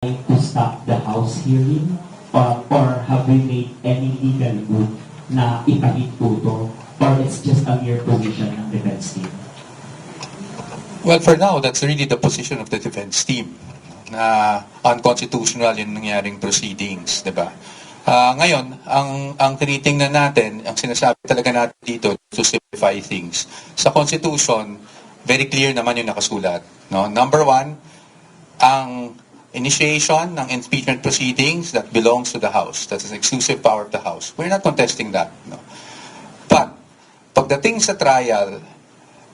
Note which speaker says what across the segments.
Speaker 1: to stop the House hearing? Or have we made any legal move na ipahit po to? Or it's just a mere position ng defense team?
Speaker 2: Well, for now, that's really the position of the defense team na unconstitutional yung nangyaring proceedings, di ba? Ngayon, ang tinitingnan natin, ang sinasabi talaga natin dito to simplify things. Sa Constitution, very clear naman yung nakasulat. No? Number one, ang initiation ng impeachment proceedings that belongs to the House. That's an exclusive power of the House. We're not contesting that. No? But, pagdating sa trial,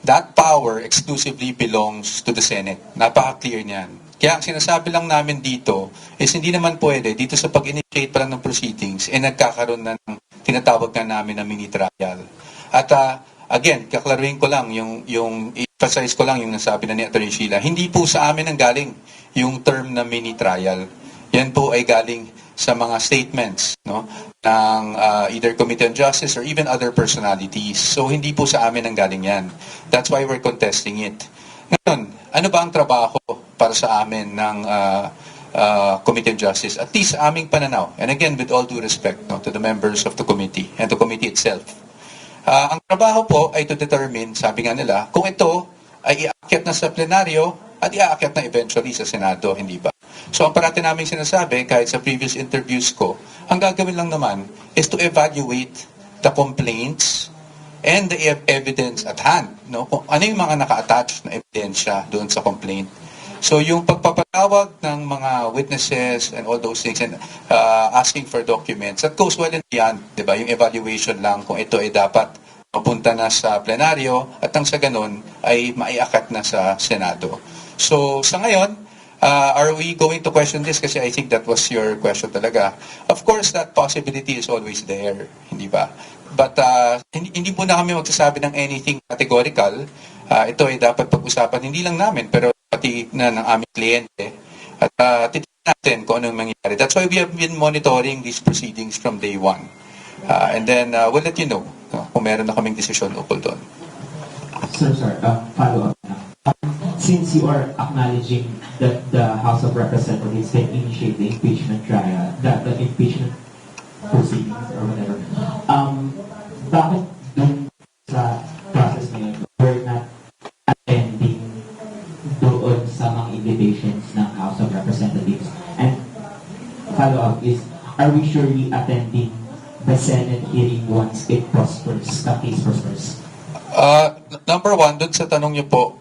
Speaker 2: that power exclusively belongs to the Senate. Napaka-clear niyan. Kaya ang sinasabi lang namin dito is hindi naman pwede dito sa pag-initiate pa lang ng proceedings nagkakaroon na ng tinatawag na namin na mini trial. At again, kaklaruhin ko lang yung emphasize ko lang yung nasabi na ni Atty. Sheila. Hindi po sa amin ang galing yung term na mini trial. Yan po ay galing sa mga statements, no, ng either Committee on Justice or even other personalities. So hindi po sa amin ang galing yan. That's why we're contesting it. Ngayon, ano ba ang trabaho para sa amin ng Committee on Justice? At least sa aming pananaw. And again, with all due respect, no, to the members of the committee and the committee itself. Ang trabaho po ay to determine, sabi nga nila, kung ito ay iakyat na sa plenaryo at iakyat na eventually sa Senado, hindi ba? So ang parati namin sinasabi, kahit sa previous interviews ko, ang gagawin lang naman is to evaluate the complaints and the evidence at hand. No? Kung ano yung mga naka-attach na ebidensya doon sa complaint. So yung pagpapatawag ng mga witnesses and all those things and asking for documents, that goes well and beyond, di ba? Yung evaluation lang kung ito ay dapat mapunta na sa plenaryo at ang sa ganun ay maiakat na sa Senado. So sa ngayon, are we going to question this? Kasi I think that was your question talaga. Of course, that possibility is always there, hindi ba? But hindi po na kami magsasabi ng anything categorical. Ito ay dapat pag-usapan hindi lang namin, pero pati na ng aming kliyente. At titignan natin kung anong mangyayari. That's why we have been monitoring these proceedings from day one. And then we'll let you know kung meron na kaming desisyon ukol doon.
Speaker 1: Sir, follow up na. Since you are acknowledging that the House of Representatives can initiate the impeachment trial, the impeachment proceedings or whatever, bakit dun sa process na yun, we're not attending doon sa mga invitations ng House of Representatives? And follow-up is, are we surely attending the Senate hearing once it prospers, the case prospers?
Speaker 2: Number one, dun sa tanong niyo po,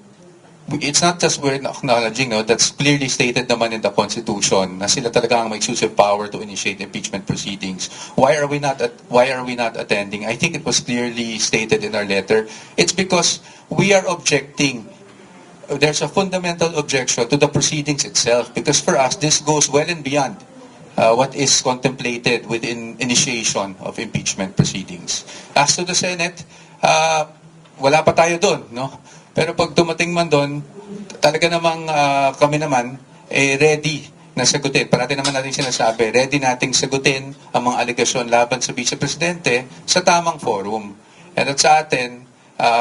Speaker 2: it's not just we're acknowledging, no, that's clearly stated naman in the Constitution na sila talaga ang may exclusive power to initiate impeachment proceedings. Why are we not attending? I think it was clearly stated in our letter. It's because we are objecting. There's a fundamental objection to the proceedings itself because for us this goes well and beyond what is contemplated within initiation of impeachment proceedings. As to the Senate, wala pa tayo doon, no? Pero pag dumating man doon, talaga namang kami naman ready na sagutin. Parati naman natin sinasabi, ready nating sagutin ang mga alegasyon laban sa Vice Presidente sa tamang forum. And at sa atin,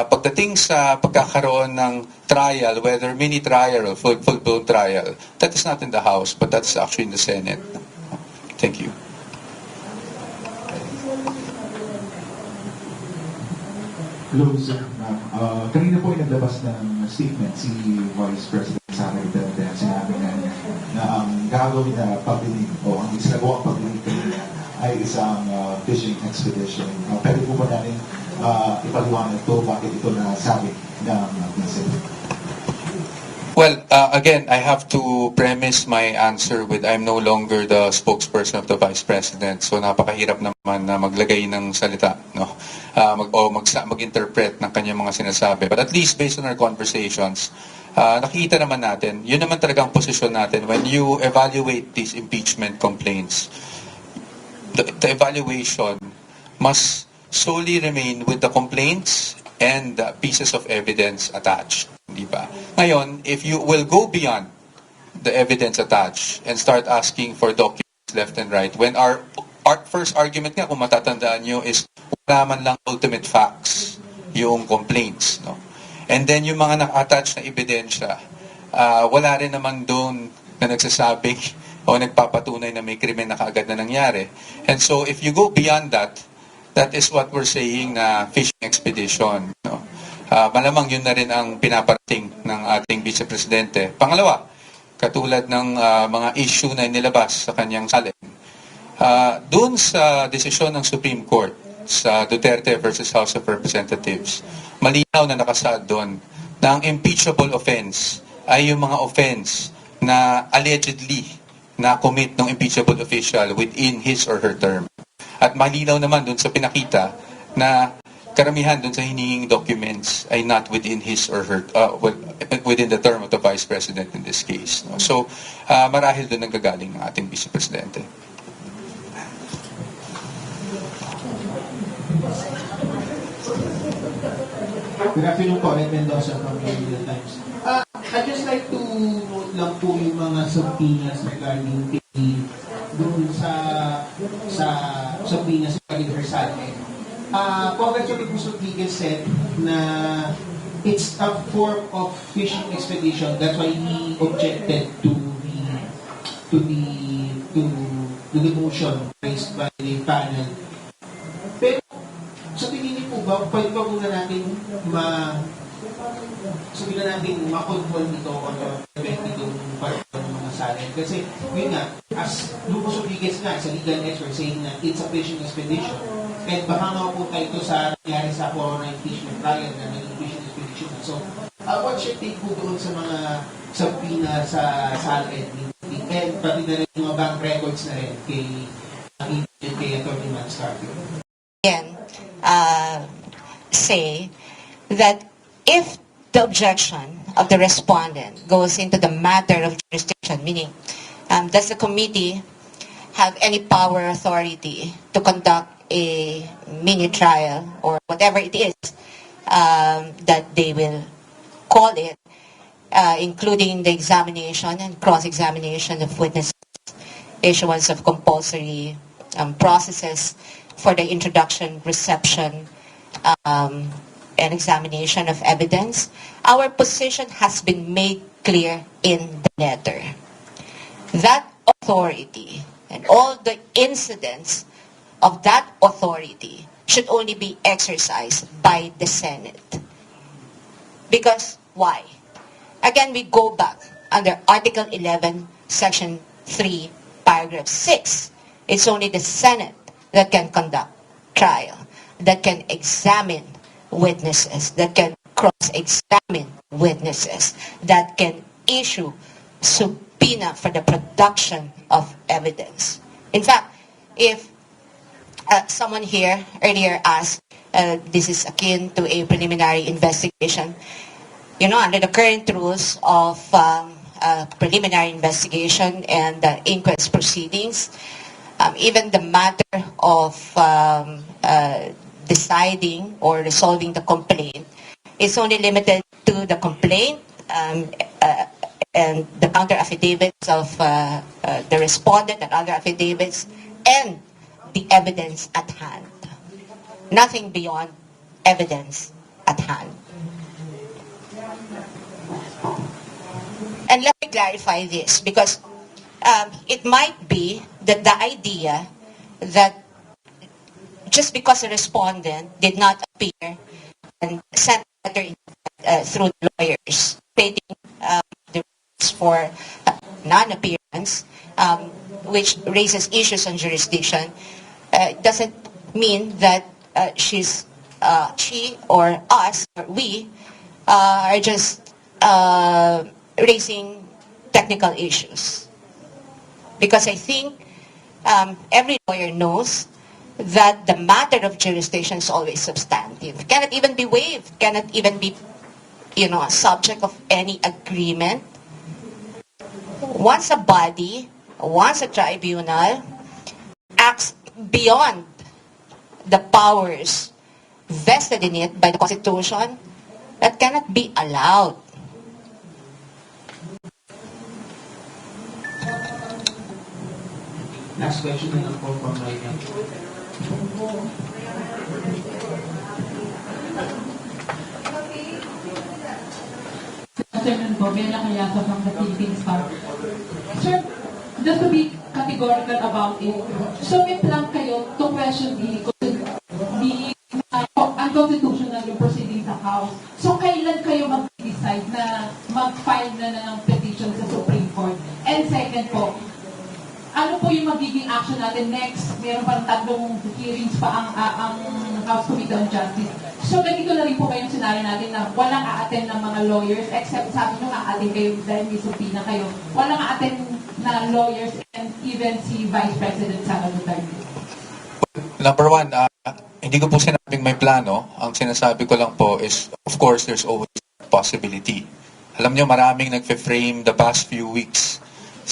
Speaker 2: pagdating sa pagkakaroon ng trial, whether mini trial or full-blown trial, that is not in the House, but that's actually in the Senate. Thank you.
Speaker 3: Hello, sir. Kanina po ay naglabas ng statement si Vice President Sara Duterte at sinabi na ang gagawin na pagdinig o ang isinagawang pagdinig kanina ay isang fishing expedition. Pwede po ba natin ipaliwanag to bakit ito nasabi ng President?
Speaker 2: Well, again, I have to premise my answer with I'm no longer the spokesperson of the Vice President. So napakahirap naman na maglagay ng salita, no? Mag-interpret ng kanyang mga sinasabi. But at least based on our conversations, nakikita naman natin, yun naman talagang posisyon natin when you evaluate these impeachment complaints. The evaluation must solely remain with the complaints and the pieces of evidence attached. Diba? Ngayon, if you will go beyond the evidence attached and start asking for documents left and right, when our first argument nga, kung matatandaan nyo, is wala man lang ultimate facts yung complaints. No? And then yung mga naka-attach na ebidensya, wala rin naman doon na nagsasabing o nagpapatunay na may krimen na kaagad na nangyari. And so if you go beyond that, that is what we're saying na fishing expedition. No? Malamang yun na rin ang pinaparating ng ating Vice Presidente. Pangalawa, katulad ng mga issue na nilabas sa kanyang salin, doon sa desisyon ng Supreme Court sa Duterte versus House of Representatives, malinaw na nakasaad doon na ang impeachable offense ay yung mga offense na allegedly na-commit ng impeachable official within his or her term. At malinaw naman doon sa pinakita na karamihan doon sa hinihing documents ay not within his or her, within the term of the Vice President in this case. No? So, marahil doon nanggagaling ng ating Vice Presidente.
Speaker 4: Good afternoon po, Ed Mendoza from Manila Times. I'd just like to note lang po yung mga subpoenas regarding doon sa subpoenas regarding her salary. Congressman Rodriguez said na it's a form of fishing expedition. That's why he objected to the motion raised by the panel. Pero sa tingin niyo po ba, pwede ba muna natin ma-control ito o prevent itong pagkakas ng mga salary? Kasi yun nga, as Lucas Rodriguez nga, sa legal expert saying na it's a fishing expedition. And baka mapunta ito sa nangyari sa corona impeachment trial na naging fishing expedition. So, what's your take po doon sa mga subpoena sa salary and pati na rin yung mga bank records na rin kay Atty. Mans Carpio?
Speaker 5: Say that if the objection of the respondent goes into the matter of jurisdiction, meaning does the committee have any power or authority to conduct a mini trial or whatever it is that they will call it, including the examination and cross-examination of witnesses, issuance of compulsory processes for the introduction, reception, and examination of evidence. Our position has been made clear in the letter. That authority and all the incidents of that authority should only be exercised by the Senate. Because why? Again, we go back under Article 11, Section 3, Paragraph 6. It's only the Senate that can conduct trial, that can examine witnesses, that can cross-examine witnesses, that can issue subpoena for the production of evidence. In fact, if someone here earlier asked, this is akin to a preliminary investigation, you know, under the current rules of preliminary investigation and inquest proceedings, even the matter of deciding or resolving the complaint is only limited to the complaint and the counter affidavits of the respondent and other affidavits and the evidence at hand. Nothing beyond evidence at hand. And let me clarify this because it might be that the idea that just because a respondent did not appear and sent a letter through the lawyers stating the reasons for non-appearance, which raises issues on jurisdiction, doesn't mean that she or us or we are just raising technical issues. Because I think every lawyer knows that the matter of jurisdiction is always substantive. Cannot even be waived, cannot even be, a subject of any agreement. Once a body, once a tribunal acts beyond the powers vested in it by the Constitution, that cannot be allowed.
Speaker 4: Last question na lang po from my end.
Speaker 6: Afternoon po, Bella Cayato from the Philippines Bar. Sir, just to be categorical about it, so may plan kayo to question unconstitutional yung proceeding sa House. So kailan kayo mag-decide na mag-file na ng petition sa Supreme Court? And second po, ano po yung magiging action natin next? Meron parang 3 hearings pa ang House Committee on Justice. So ganito na rin po kayong scenario natin na walang a-attend ng mga lawyers, except sabi nyo a-attend kayo dahil may subpoena kayo. Walang a-attend na lawyers and even si Vice President Sara Duterte.
Speaker 2: Number one, hindi ko po sinabing may plano. Ang sinasabi ko lang po is, of course, there's always a possibility. Alam nyo, maraming nagfe-frame the past few weeks.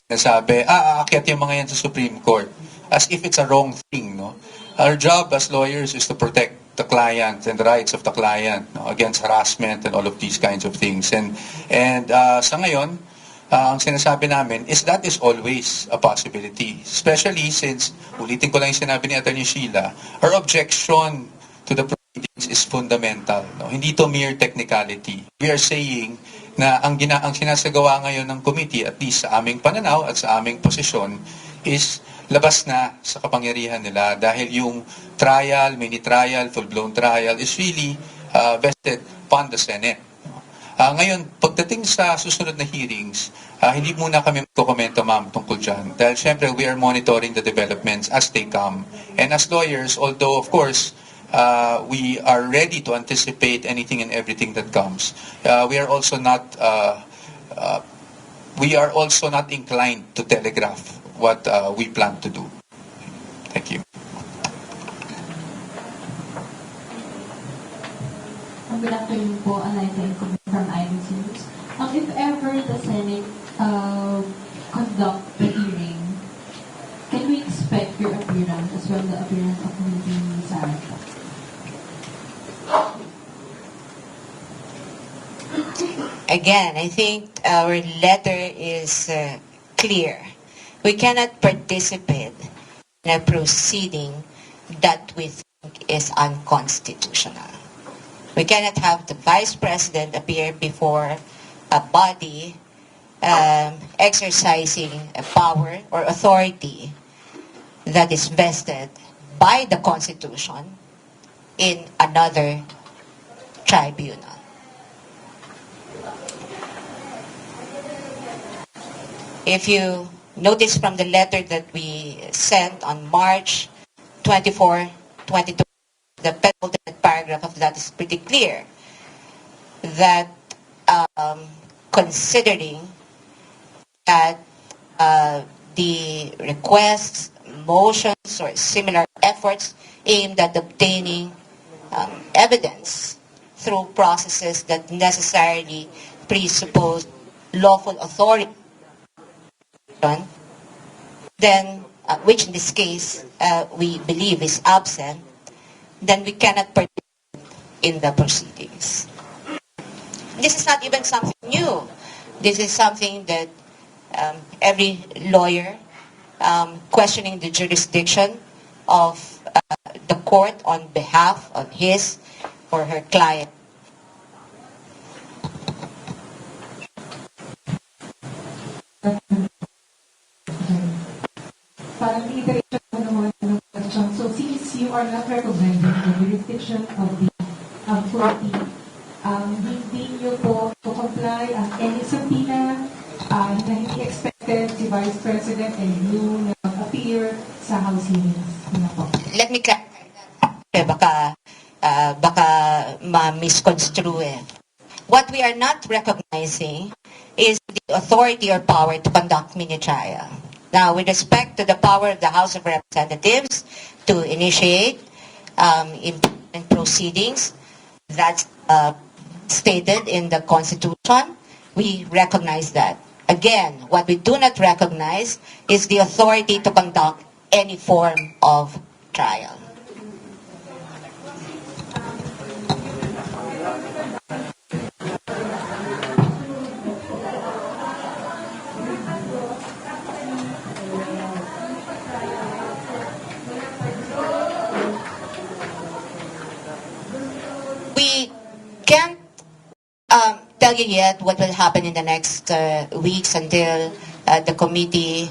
Speaker 2: Sinasabi, aakyat yung mga yan sa Supreme Court. As if it's a wrong thing, no? Our job as lawyers is to protect the client and the rights of the client, no, against harassment and all of these kinds of things. And sa ngayon, ang sinasabi namin is that is always a possibility. Especially since, ulitin ko lang yung sinabi ni Atty. Sheila, our objection to the proceedings is fundamental. No? Hindi to mere technicality. We are saying na ang sinasagawa ngayon ng committee, at least sa aming pananaw at sa aming posisyon, is labas na sa kapangyarihan nila dahil yung trial, mini-trial, full-blown trial is really vested upon the Senate. Ngayon, pagdating sa susunod na hearings, hindi muna kami magkokomento, ma'am, tungkol dyan. Dahil syempre, we are monitoring the developments as they come. And as lawyers, although of course, we are ready to anticipate anything and everything that comes, we are also not inclined to telegraph what we plan to do. Thank you.
Speaker 6: Good afternoon po, Alayta Incoming from IBC News. If ever the Senate conduct the hearing, can we expect your appearance as well the appearance of Ms. Sara?
Speaker 5: Again, I think our letter is clear. We cannot participate in a proceeding that we think is unconstitutional. We cannot have the Vice President appear before a body exercising a power or authority that is vested by the Constitution in another tribunal. If you notice from the letter that we sent on March 24, 22, the penultimate paragraph of that is pretty clear that considering that the requests, motions, or similar efforts aimed at obtaining evidence through processes that necessarily presuppose lawful authority, then, which in this case we believe is absent, then we cannot participate in the proceedings. This is not even something new. This is something that every lawyer questioning the jurisdiction of the court on behalf of his or her client.
Speaker 6: Parang iteration mo naman ng question. So since you are not recognizing the jurisdiction of the authority, hindi nyo po to comply ang any subpoena na hindi expected si Vice President and you na appear sa House hearings.
Speaker 5: Let me clarify that. Baka ma-misconstrue eh. What we are not recognizing is the authority or power to conduct mini-trial. Now, with respect to the power of the House of Representatives to initiate impeachment proceedings, that's stated in the Constitution. We recognize that. Again, what we do not recognize is the authority to conduct any form of trial. We can't tell you yet what will happen in the next weeks until the committee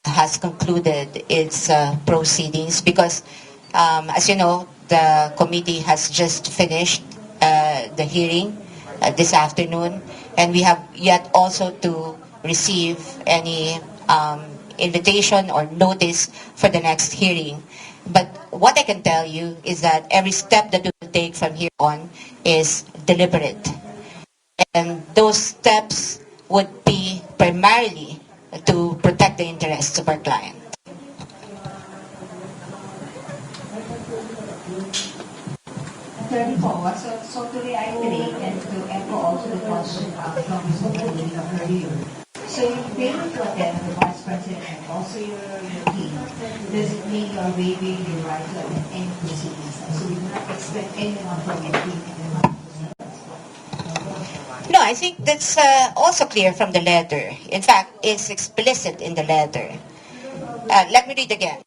Speaker 5: has concluded its proceedings because, as you know, the committee has just finished the hearing this afternoon, and we have yet also to receive any invitation or notice for the next hearing. But what I can tell you is that every step that we will take from here on is deliberate. And those steps would be primarily to protect the interests of our client.
Speaker 7: Attorney Powa, so to reiterate and to echo also the question from Mr. Medina earlier, so you fail to attend the Vice President and also your team, does it mean you are waiving your right to attend any proceedings? So we do not expect anyone from your team and the
Speaker 5: No, I think that's also clear from the letter. In fact, it's explicit in the letter. Let me read again.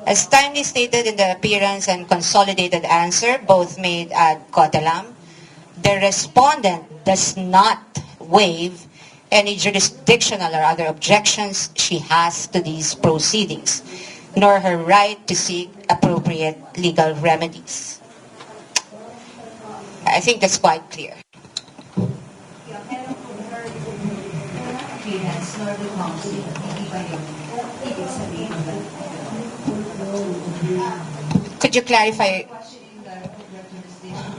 Speaker 5: As timely stated in the appearance and consolidated answer, both made ad cautelam, the respondent does not waive any jurisdictional or other objections she has to these proceedings, nor her right to seek appropriate legal remedies. I think that's quite clear.
Speaker 7: appearance nor the council, hindi ba yun ibig sabihin ba?
Speaker 5: Could you clarify?
Speaker 7: Questioning the jurisdiction.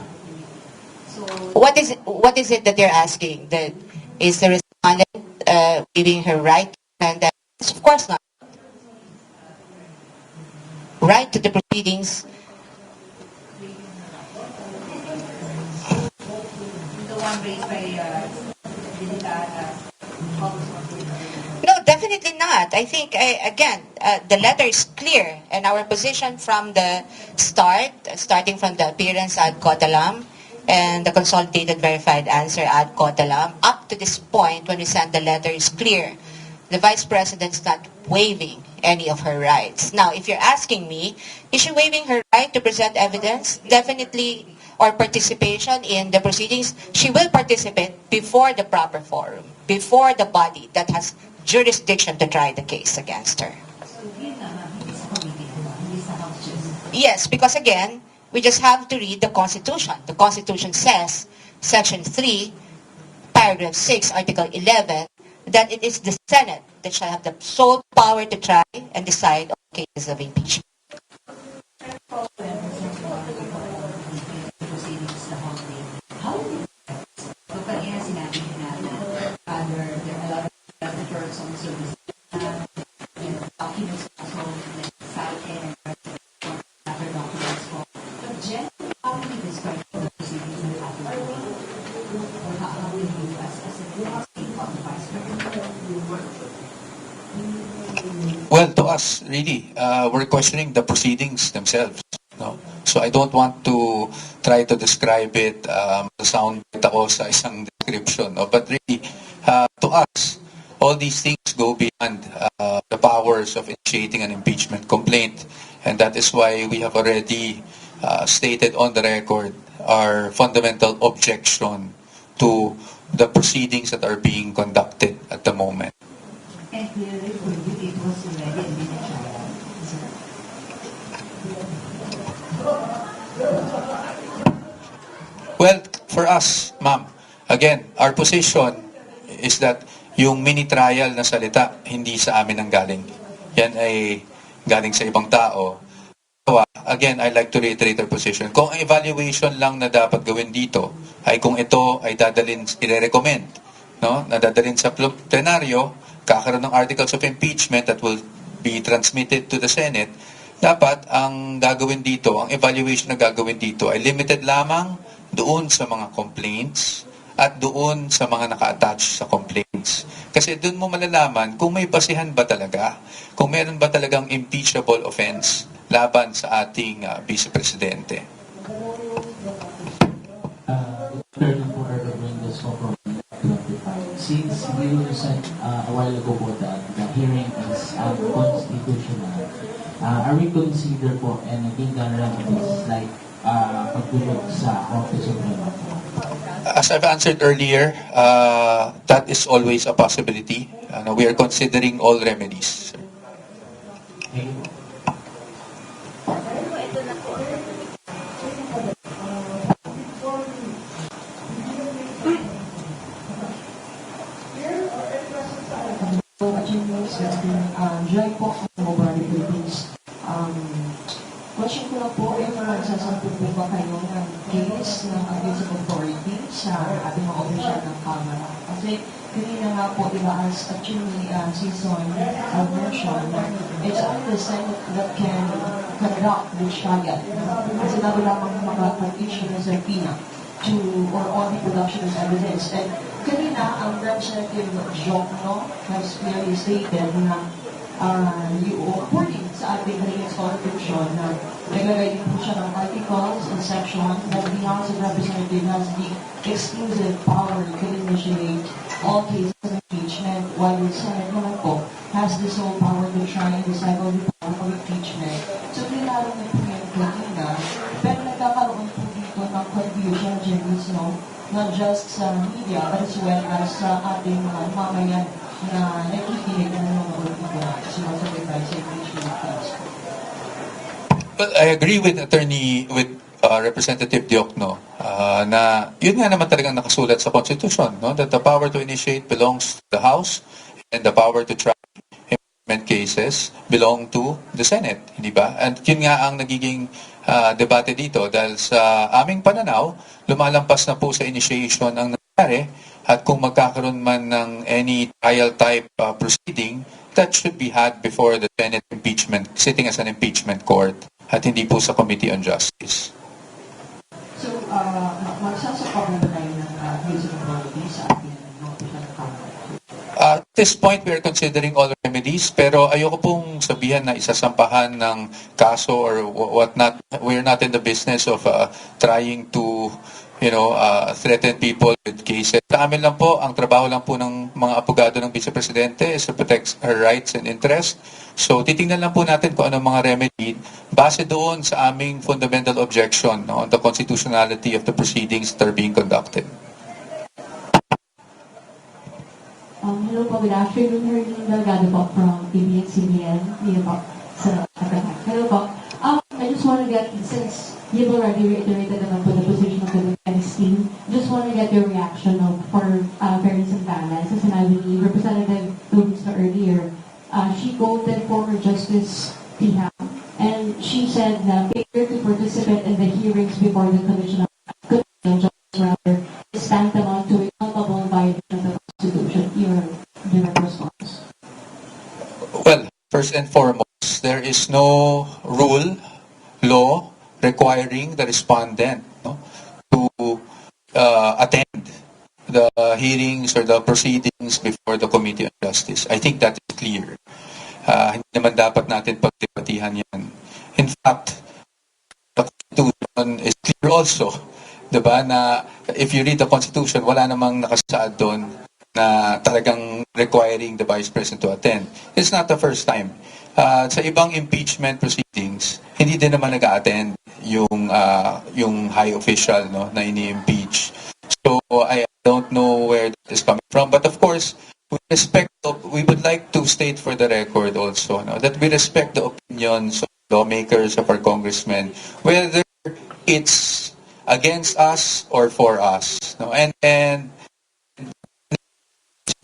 Speaker 7: So,
Speaker 5: What is it that you're asking? That is the respondent giving her right? And of course not. Right to the proceedings.
Speaker 7: the one raised by Dilita,
Speaker 5: No, definitely not. I think, again, the letter is clear, and our position from the start, starting from the appearance ad cautelam and the consolidated verified answer ad cautelam, up to this point when we sent the letter is clear. The Vice President's not waiving any of her rights. Now, if you're asking me, is she waiving her right to present evidence? Definitely, or participation in the proceedings, she will participate before the proper forum, before the body that has jurisdiction to try the case against her.
Speaker 7: so yun naman, hindi sa committee, hindi sa house just.
Speaker 5: Yes, because again, we just have to read the Constitution. The Constitution says, Section 3, Paragraph 6, Article 11, that it is the Senate that shall have the sole power to try and decide on cases of impeachment.
Speaker 7: Proceedings sa Hong Kong. How do you so kanina sinabi niya na there are a lot of referrals on service and documents also cited and other documents for. But generally, how do you describe the proceedings in other way? Or how do you as a state of vice
Speaker 2: Well, to us, really, we're questioning the proceedings themselves. No? So I don't want to try to describe it, sound bit ako sa isang description. No? But really, to us, all these things go beyond the powers of initiating an impeachment complaint. And that is why we have already stated on the record our fundamental objection to the proceedings that are being conducted at the moment.
Speaker 7: And clearly for you, it was already in the trial.
Speaker 2: Well, for us, ma'am, again, our position is that yung mini trial na salita, hindi sa amin ang galing. Yan ay galing sa ibang tao. Again, I'd like to reiterate our position. Kung ang evaluation lang na dapat gawin dito ay kung ito ay dadalhin, i-recommend, no? Na dadalhin sa plenaryo, kakaroon ng articles of impeachment that will be transmitted to the Senate, dapat ang gagawin dito, ang evaluation na gagawin dito ay limited lamang doon sa mga complaints at doon sa mga naka-attach sa complaints. Kasi doon mo malalaman kung may basihan ba talaga, kung meron ba talagang impeachable offense laban sa ating Vice Presidente.
Speaker 8: Turning for Urban Windows for 25. Since you said a while ago po that the hearing is unconstitutional, are we consider po anything legal remedies like pagtulog sa Office of Removal?
Speaker 2: As I've answered earlier, that is always a possibility. We are considering all remedies, sir.
Speaker 1: Thank you.
Speaker 9: Joy po ng Mobile Philippines. Question ko lang po, magsasampo po ba kayo ng case ng abuse of authority sa ating mga opisyal ng Kamara? Kasi kanina nga po, diba, as actually Season mentioned, it's only the Senate that can conduct the trial. Kasi nabi lamang makapag-issue ng subpoena to or on the production of evidence. And kanina, ang Representative Jokno has clearly stated na according sa ating Chinese Constitution na naglagay din po siya ng articles and sections that the House of Representatives has the exclusive power to initiate all cases of impeachment, while the Senate naman po has the sole power to try and decide on the power of impeachment. So, kailangan na po yun kanina, pero nagkakaroon po dito ng confusion, Janice, no? Not just sa media, but as well as sa ating mga mamayan na nakikinig na nanonood dito sumasabay tayo sa impeachment case.
Speaker 2: Well, I agree with Representative Diokno na yun nga naman talagang nakasulat sa Constitution, no? That the power to initiate belongs to the House and the power to try impeachment cases belong to the Senate, hindi ba? And yun nga ang nagiging debate dito dahil sa aming pananaw, lumalampas na po sa initiation ang nangyari at kung magkakaroon man ng any trial type proceeding, that should be had before the Senate impeachment, sitting as an impeachment court at hindi po sa Committee on Justice.
Speaker 9: So, magsasaka ba tayo ng abuse of authority sa ating opisyal ng Kamara?
Speaker 2: At this point, we are considering all remedies, pero ayoko pong sabihan na isasampahan ng kaso or whatnot. We're not in the business of trying to, threaten people with cases. Sa amin lang po, ang trabaho lang po ng mga abogado ng Vice Presidente is to protect her rights and interests. So, titingnan lang po natin kung anong mga remedy base doon sa aming fundamental objection on the constitutionality of the proceedings that are being conducted.
Speaker 10: Hello po, good afternoon. Herlene Delgado po from ABS-CBN. Hello po. I just want to get, since you've already reiterated naman po the position of the defense team, just want to get your reaction for fairness and balance. As sinabi ni Representative Luisa earlier, she quoted former Justice Tiham, and she said na failure to participate in the hearings before the Commission of Justice rather is tantamount to a culpable violation of the Constitution. Your direct response.
Speaker 2: Well, first and foremost, there is no law requiring the respondent to attend the hearings or the proceedings before the Committee on Justice. I think that is clear. Hindi naman dapat natin pagdebatihan yan. In fact, the Constitution is clear also, diba, na if you read the Constitution, wala namang nakasaad doon na talagang requiring the Vice President to attend. It's not the first time. Sa ibang impeachment proceedings, hindi din naman nag-attend yung high official na ini-impeach. So I don't know where that is coming from. But of course, we would like to state for the record also that we respect the opinions of lawmakers, of our congressmen, whether it's against us or for us. And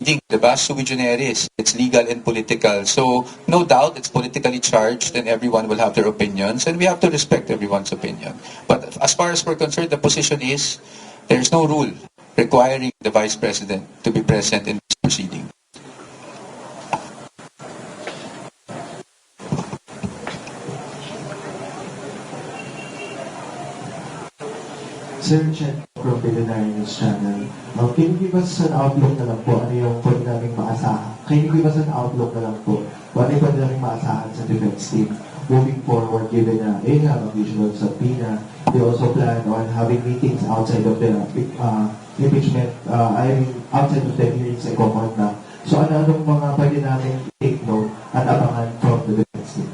Speaker 2: diba, sui generis, it's legal and political. So, no doubt, it's politically charged and everyone will have their opinions and we have to respect everyone's opinion. But as far as we're concerned, the position is there's no rule requiring the Vice President to be present in this proceeding.
Speaker 11: Sir Chen from Billionaire News Channel. Can you give us an outlook na lang po? Ano yung pwede namin maasahan? Can you give us an outlook na lang po? Ano yung pwede namin maasahan sa defense team moving forward given na they have a visual subpoena? They also plan on having meetings outside of the impeachment, outside of the hearings and conduct. So ano-anong mga pwede namin take note at abangan from the defense team?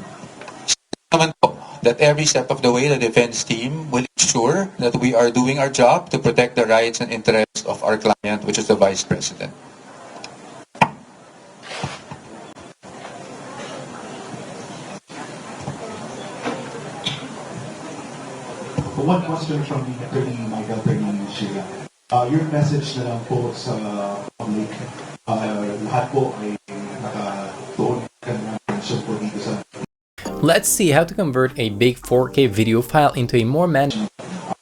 Speaker 2: Naman po, that every step of the way, the defense team will ensure that we are doing our job to protect the rights and interests of our client, which is the Vice President.
Speaker 3: One question from the attorney, Michael Attorney Sheila. Your message na lang po sa public, lahat po ay nakatuon ka ng attention po dito sa
Speaker 12: Let's see how to convert a big 4K video file into a more manageable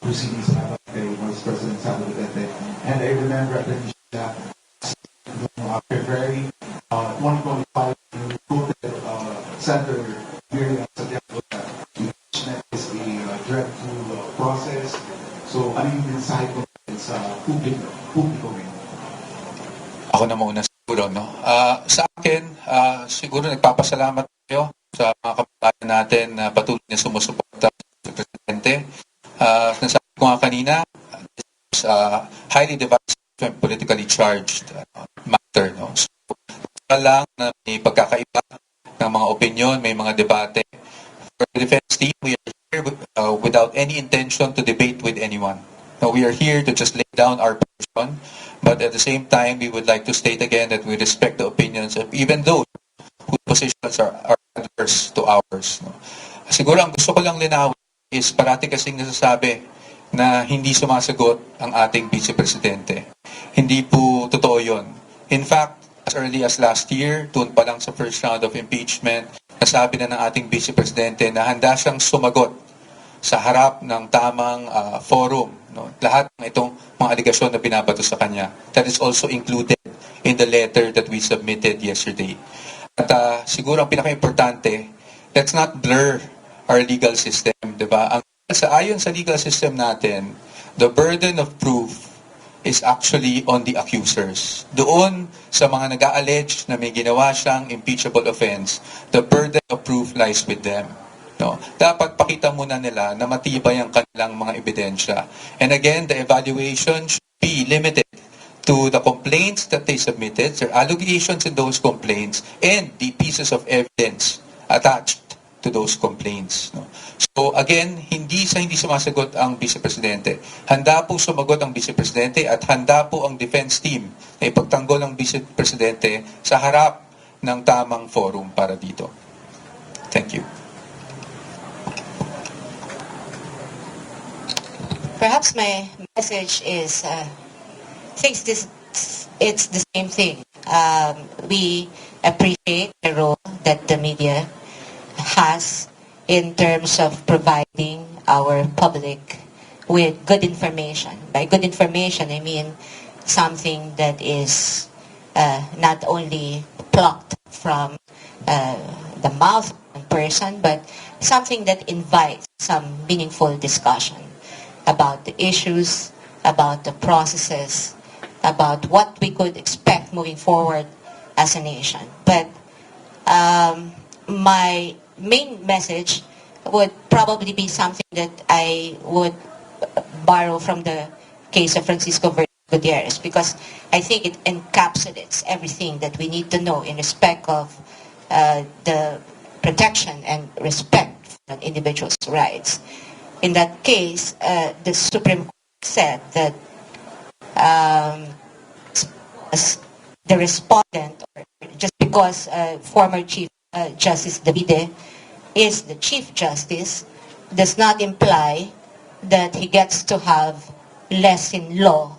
Speaker 3: proceedings na kay Vice President Sara Duterte. And I remember Attorney Sheila, February 2025, you quoted Senator Miriam Santiago that impeachment is a dreadful process. So, ano yung mensahe ko sa publiko ngayon?
Speaker 2: Ako na muna siguro, no? Sa akin, siguro nagpapasalamat kayo sa mga kababayan natin na patuloy na sumusuporta sa Presidente. Nasabi ko nga kanina, this is highly divisive and politically charged matter, no? So, lang na may pagkakaiba ng mga opinion, may mga debate. For the defense team, we are here without any intention to debate with anyone. No, we are here to just lay down our position, but at the same time, we would like to state again that we respect the opinions of even those whose positions are adverse to ours. No? Siguro ang gusto ko lang linawin is parati kasing nasasabi na hindi sumasagot ang ating Vice Presidente. Hindi po totoo yun. In fact, as early as last year, tuon pa lang sa first round of impeachment, nasabi na ng ating Vice Presidente na handa siyang sumagot sa harap ng tamang forum. No? Lahat ng itong mga aligasyon na binabato sa kanya. That is also included in the letter that we submitted yesterday. At siguro ang pinaka-importante, let's not blur our legal system. Diba? Ayon sa legal system natin, the burden of proof is actually on the accusers. Doon sa mga nag-a-allege na may ginawa siyang impeachable offense, the burden of proof lies with them. No? Dapat pakita muna nila na matibay ang kanilang mga ebidensya. And again, the evaluation should be limited to the complaints that they submitted, their allegations in those complaints, and the pieces of evidence attached to those complaints. No? So again, hindi sumasagot ang Vice Presidente. Handa po sumagot ang Vice Presidente at handa po ang defense team na ipagtanggol ang Vice Presidente sa harap ng tamang forum para dito. Thank you.
Speaker 5: Perhaps my message is, it's the same thing. We appreciate the role that the media has in terms of providing our public with good information. By good information, I mean something that is not only plucked from the mouth of a person, but something that invites some meaningful discussion about the issues, about the processes, about what we could expect moving forward as a nation. But my main message would probably be something that I would borrow from the case of Francisco Gutierrez, because I think it encapsulates everything that we need to know in respect of the protection and respect for an individual's rights. In that case, the Supreme Court said that the respondent, or just because former Chief Justice Davide is the Chief Justice, does not imply that he gets to have less in law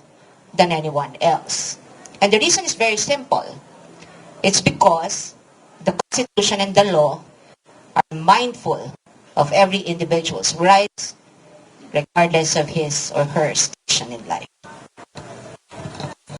Speaker 5: than anyone else. And the reason is very simple. It's because the Constitution and the law are mindful of every individual's rights, regardless of his or her station in life.